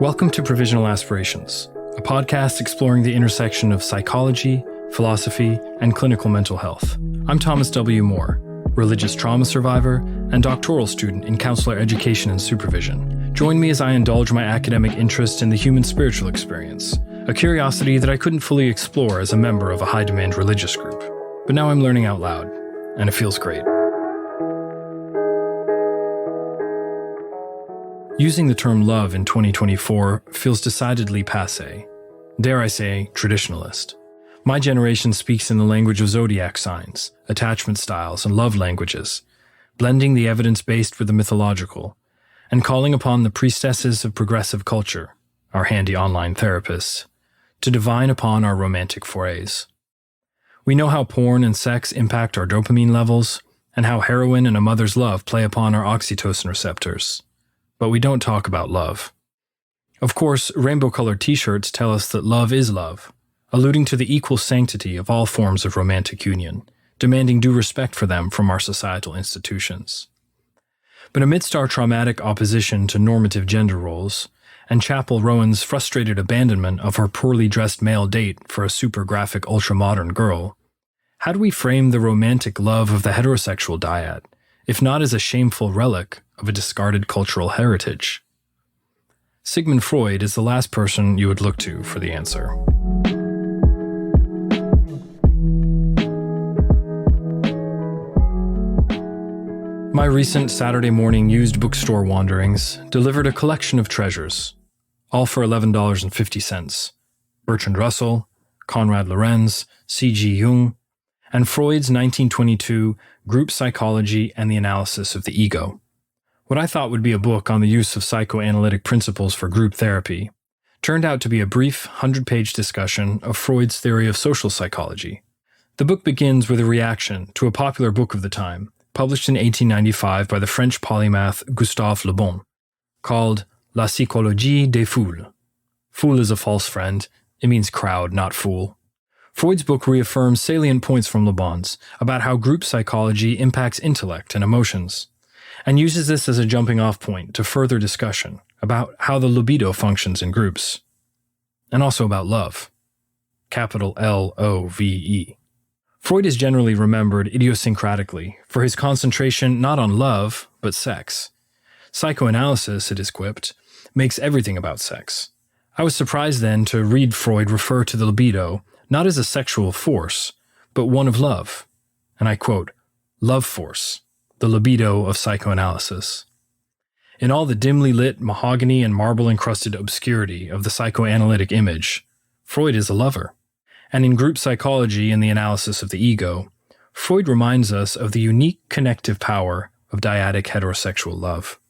Welcome to Provisional Aspirations, a podcast exploring the intersection of psychology, philosophy, and clinical mental health. I'm Thomas W. Moore, religious trauma survivor and doctoral student in counselor education and supervision. Join me as I indulge my academic interest in the human spiritual experience, a curiosity that I couldn't fully explore as a member of a high-demand religious group. But now I'm learning out loud, and it feels great. Using the term love in 2024 feels decidedly passé. Dare I say, traditionalist. My generation speaks in the language of zodiac signs, attachment styles, and love languages, blending the evidence-based with the mythological, and calling upon the priestesses of progressive culture, our handy online therapists, to divine upon our romantic forays. We know how porn and sex impact our dopamine levels, and how heroin and a mother's love play upon our oxytocin receptors. But we don't talk about love. Of course, rainbow-colored t-shirts tell us that love is love, alluding to the equal sanctity of all forms of romantic union, demanding due respect for them from our societal institutions. But amidst our traumatic opposition to normative gender roles, and Chapel Rowan's frustrated abandonment of her poorly dressed male date for a super graphic ultra-modern girl, how do we frame the romantic love of the heterosexual dyad, if not as a shameful relic of a discarded cultural heritage? Sigmund Freud is the last person you would look to for the answer. My recent Saturday morning used bookstore wanderings delivered a collection of treasures, all for $11.50. Bertrand Russell, Konrad Lorenz, C.G. Jung, and Freud's 1922 Group Psychology and the Analysis of the Ego. What I thought would be a book on the use of psychoanalytic principles for group therapy turned out to be a brief 100-page discussion of Freud's theory of social psychology. The book begins with a reaction to a popular book of the time, published in 1895 by the French polymath Gustave Le Bon, called La psychologie des foules. Fool is a false friend. It means crowd, not fool. Freud's book reaffirms salient points from Le Bon's about how group psychology impacts intellect and emotions, and uses this as a jumping-off point to further discussion about how the libido functions in groups, and also about love. Capital L-O-V-E. Freud is generally remembered idiosyncratically for his concentration not on love, but sex. Psychoanalysis, it is quipped, makes everything about sex. I was surprised then to read Freud refer to the libido not as a sexual force, but one of love. And I quote, "love force, the libido of psychoanalysis." In all the dimly lit mahogany and marble-encrusted obscurity of the psychoanalytic image, Freud is a lover. And in group psychology and the analysis of the ego, Freud reminds us of the unique connective power of dyadic heterosexual love.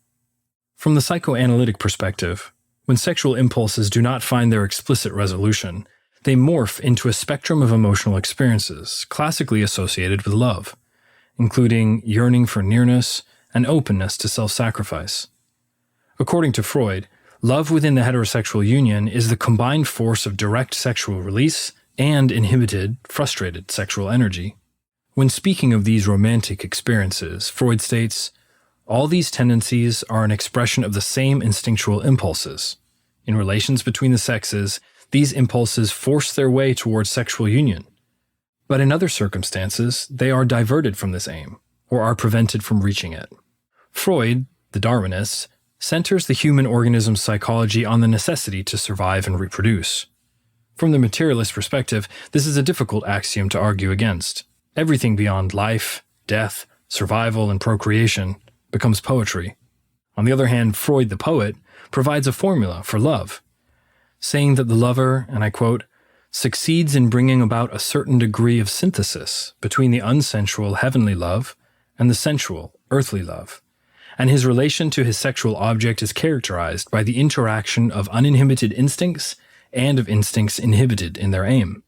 From the psychoanalytic perspective, when sexual impulses do not find their explicit resolution, they morph into a spectrum of emotional experiences classically associated with love, including yearning for nearness and openness to self-sacrifice. According to Freud, love within the heterosexual union is the combined force of direct sexual release and inhibited, frustrated sexual energy. When speaking of these romantic experiences, Freud states, "All these tendencies are an expression of the same instinctual impulses. In relations between the sexes, these impulses force their way towards sexual union. But in other circumstances, they are diverted from this aim, or are prevented from reaching it." Freud, the Darwinist, centers the human organism's psychology on the necessity to survive and reproduce. From the materialist perspective, this is a difficult axiom to argue against. Everything beyond life, death, survival, and procreation becomes poetry. On the other hand, Freud, the poet, provides a formula for love, saying that the lover, and I quote, "succeeds in bringing about a certain degree of synthesis between the unsensual heavenly love and the sensual earthly love, and his relation to his sexual object is characterized by the interaction of uninhibited instincts and of instincts inhibited in their aim.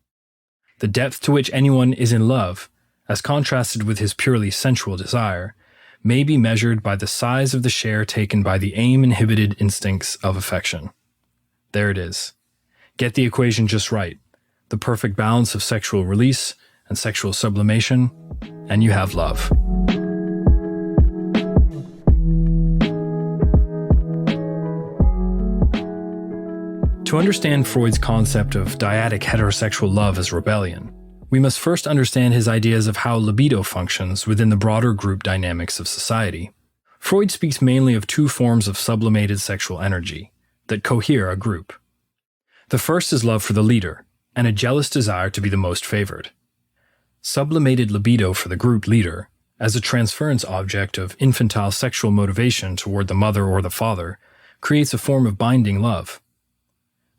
The depth to which anyone is in love, as contrasted with his purely sensual desire, may be measured by the size of the share taken by the aim-inhibited instincts of affection." There it is. Get the equation just right, the perfect balance of sexual release and sexual sublimation, and you have love. To understand Freud's concept of dyadic heterosexual love as rebellion, we must first understand his ideas of how libido functions within the broader group dynamics of society. Freud speaks mainly of two forms of sublimated sexual energy that cohere a group. The first is love for the leader, and a jealous desire to be the most favored. Sublimated libido for the group leader, as a transference object of infantile sexual motivation toward the mother or the father, creates a form of binding love.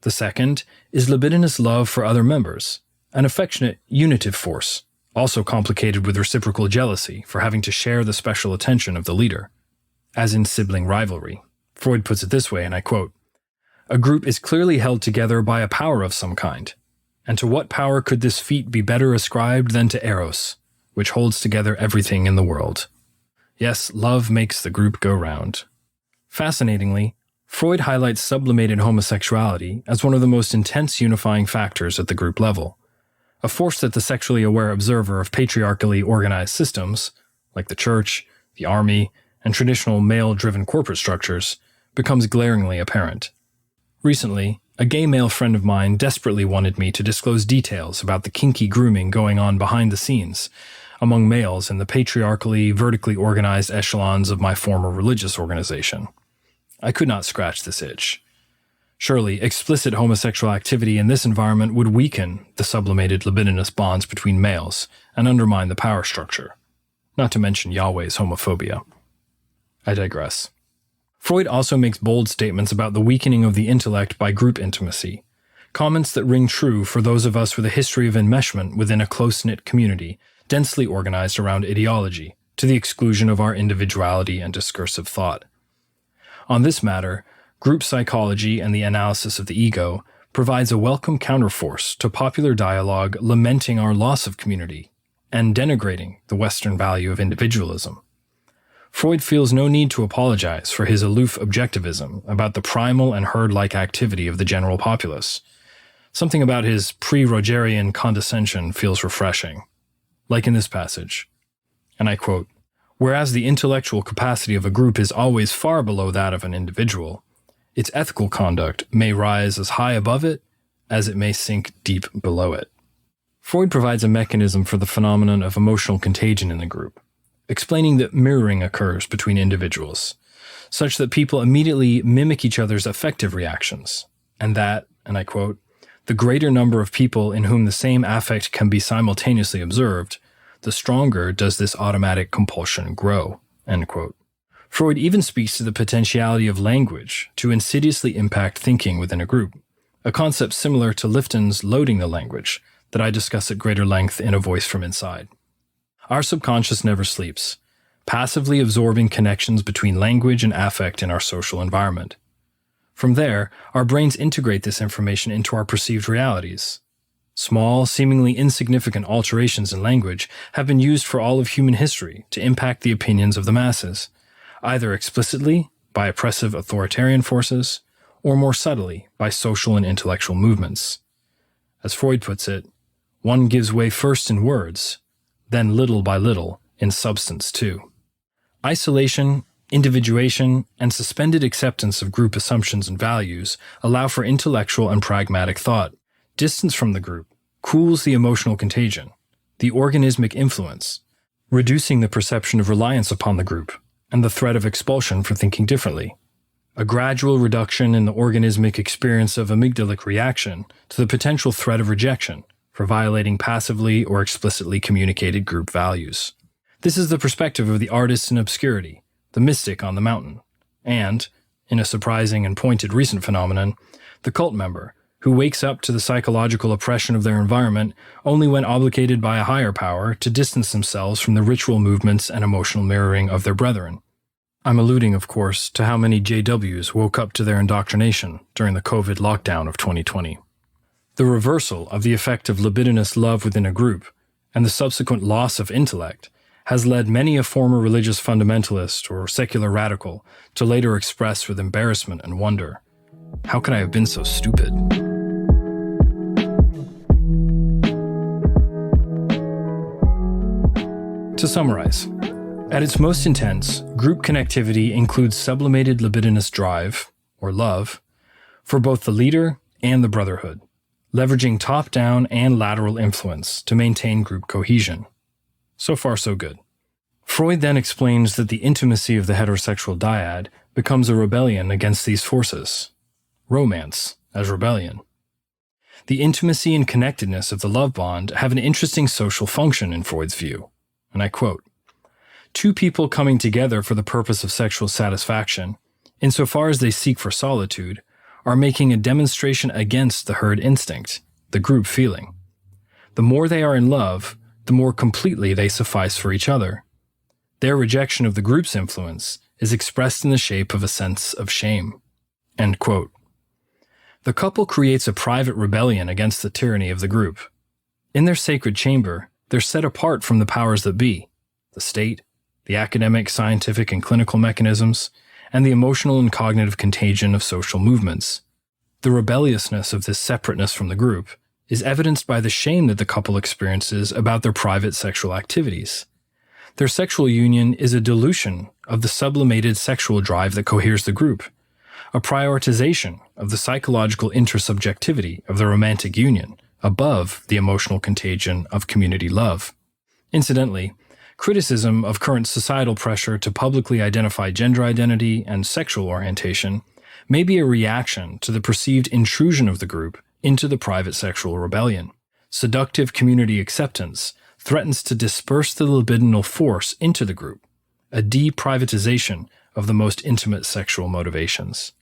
The second is libidinous love for other members, an affectionate unitive force, also complicated with reciprocal jealousy for having to share the special attention of the leader. As in sibling rivalry, Freud puts it this way, and I quote, "A group is clearly held together by a power of some kind, and to what power could this feat be better ascribed than to Eros, which holds together everything in the world?" Yes, love makes the group go round. Fascinatingly, Freud highlights sublimated homosexuality as one of the most intense unifying factors at the group level, a force that the sexually aware observer of patriarchally organized systems, like the church, the army, and traditional male-driven corporate structures, becomes glaringly apparent. Recently, a gay male friend of mine desperately wanted me to disclose details about the kinky grooming going on behind the scenes among males in the patriarchally, vertically organized echelons of my former religious organization. I could not scratch this itch. Surely, explicit homosexual activity in this environment would weaken the sublimated libidinous bonds between males and undermine the power structure, not to mention Yahweh's homophobia. I digress. Freud also makes bold statements about the weakening of the intellect by group intimacy, comments that ring true for those of us with a history of enmeshment within a close-knit community, densely organized around ideology, to the exclusion of our individuality and discursive thought. On this matter, group psychology and the analysis of the ego provides a welcome counterforce to popular dialogue lamenting our loss of community and denigrating the Western value of individualism. Freud feels no need to apologize for his aloof objectivism about the primal and herd-like activity of the general populace. Something about his pre-Rogerian condescension feels refreshing. Like in this passage, and I quote, "Whereas the intellectual capacity of a group is always far below that of an individual, its ethical conduct may rise as high above it as it may sink deep below it." Freud provides a mechanism for the phenomenon of emotional contagion in the group, explaining that mirroring occurs between individuals, such that people immediately mimic each other's affective reactions, and that, and I quote, "the greater number of people in whom the same affect can be simultaneously observed, the stronger does this automatic compulsion grow," end quote. Freud even speaks to the potentiality of language to insidiously impact thinking within a group, a concept similar to Lifton's loading the language that I discuss at greater length in A Voice from Inside. Our subconscious never sleeps, passively absorbing connections between language and affect in our social environment. From there, our brains integrate this information into our perceived realities. Small, seemingly insignificant alterations in language have been used for all of human history to impact the opinions of the masses, either explicitly by oppressive authoritarian forces, or more subtly by social and intellectual movements. As Freud puts it, one gives way first in words, then little by little in substance too. Isolation, individuation, and suspended acceptance of group assumptions and values allow for intellectual and pragmatic thought. Distance from the group cools the emotional contagion, the organismic influence, reducing the perception of reliance upon the group and the threat of expulsion for thinking differently. A gradual reduction in the organismic experience of amygdalic reaction to the potential threat of rejection for violating passively or explicitly communicated group values. This is the perspective of the artist in obscurity, the mystic on the mountain, and, in a surprising and pointed recent phenomenon, the cult member who wakes up to the psychological oppression of their environment only when obligated by a higher power to distance themselves from the ritual movements and emotional mirroring of their brethren. I'm alluding, of course, to how many JWs woke up to their indoctrination during the COVID lockdown of 2020. The reversal of the effect of libidinous love within a group and the subsequent loss of intellect has led many a former religious fundamentalist or secular radical to later express with embarrassment and wonder, "How could I have been so stupid?" To summarize, at its most intense, group connectivity includes sublimated libidinous drive, or love, for both the leader and the brotherhood, leveraging top-down and lateral influence to maintain group cohesion. So far, so good. Freud then explains that the intimacy of the heterosexual dyad becomes a rebellion against these forces. Romance as rebellion. The intimacy and connectedness of the love bond have an interesting social function in Freud's view, and I quote, "Two people coming together for the purpose of sexual satisfaction, insofar as they seek for solitude, are making a demonstration against the herd instinct, the group feeling. The more they are in love, the more completely they suffice for each other. Their rejection of the group's influence is expressed in the shape of a sense of shame." End quote. The couple creates a private rebellion against the tyranny of the group. In their sacred chamber, they're set apart from the powers that be, the state, the academic, scientific, and clinical mechanisms, and the emotional and cognitive contagion of social movements. The rebelliousness of this separateness from the group is evidenced by the shame that the couple experiences about their private sexual activities. Their sexual union is a dilution of the sublimated sexual drive that coheres the group, a prioritization of the psychological intersubjectivity of the romantic union above the emotional contagion of community love. Incidentally, criticism of current societal pressure to publicly identify gender identity and sexual orientation may be a reaction to the perceived intrusion of the group into the private sexual rebellion. Seductive community acceptance threatens to disperse the libidinal force into the group, a deprivatization of the most intimate sexual motivations.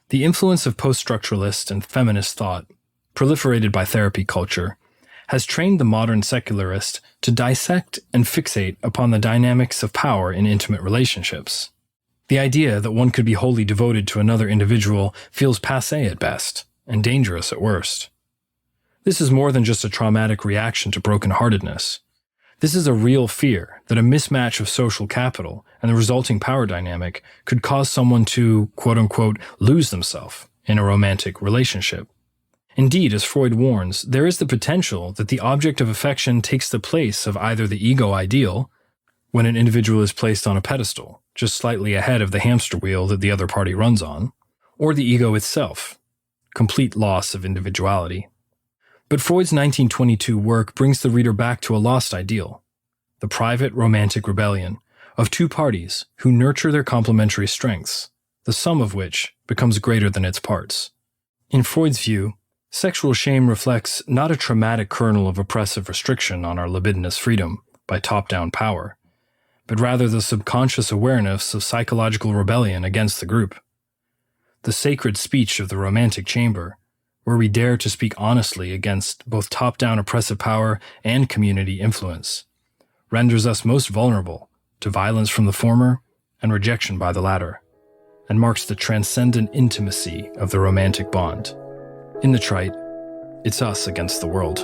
The influence of post-structuralist and feminist thought, proliferated by therapy culture, has trained the modern secularist to dissect and fixate upon the dynamics of power in intimate relationships. The idea that one could be wholly devoted to another individual feels passé at best, and dangerous at worst. This is more than just a traumatic reaction to brokenheartedness. This is a real fear that a mismatch of social capital and the resulting power dynamic could cause someone to, quote-unquote, lose themselves in a romantic relationship. Indeed, as Freud warns, there is the potential that the object of affection takes the place of either the ego ideal, when an individual is placed on a pedestal, just slightly ahead of the hamster wheel that the other party runs on, or the ego itself, complete loss of individuality. But Freud's 1922 work brings the reader back to a lost ideal, the private romantic rebellion of two parties who nurture their complementary strengths, the sum of which becomes greater than its parts. In Freud's view, sexual shame reflects not a traumatic kernel of oppressive restriction on our libidinous freedom by top-down power, but rather the subconscious awareness of psychological rebellion against the group. The sacred speech of the romantic chamber, where we dare to speak honestly against both top-down oppressive power and community influence, renders us most vulnerable to violence from the former and rejection by the latter, and marks the transcendent intimacy of the romantic bond. In the trite, it's us against the world.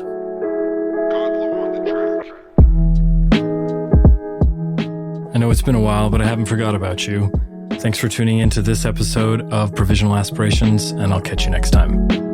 I know it's been a while, but I haven't forgot about you. Thanks for tuning in to this episode of Provisional Aspirations, and I'll catch you next time.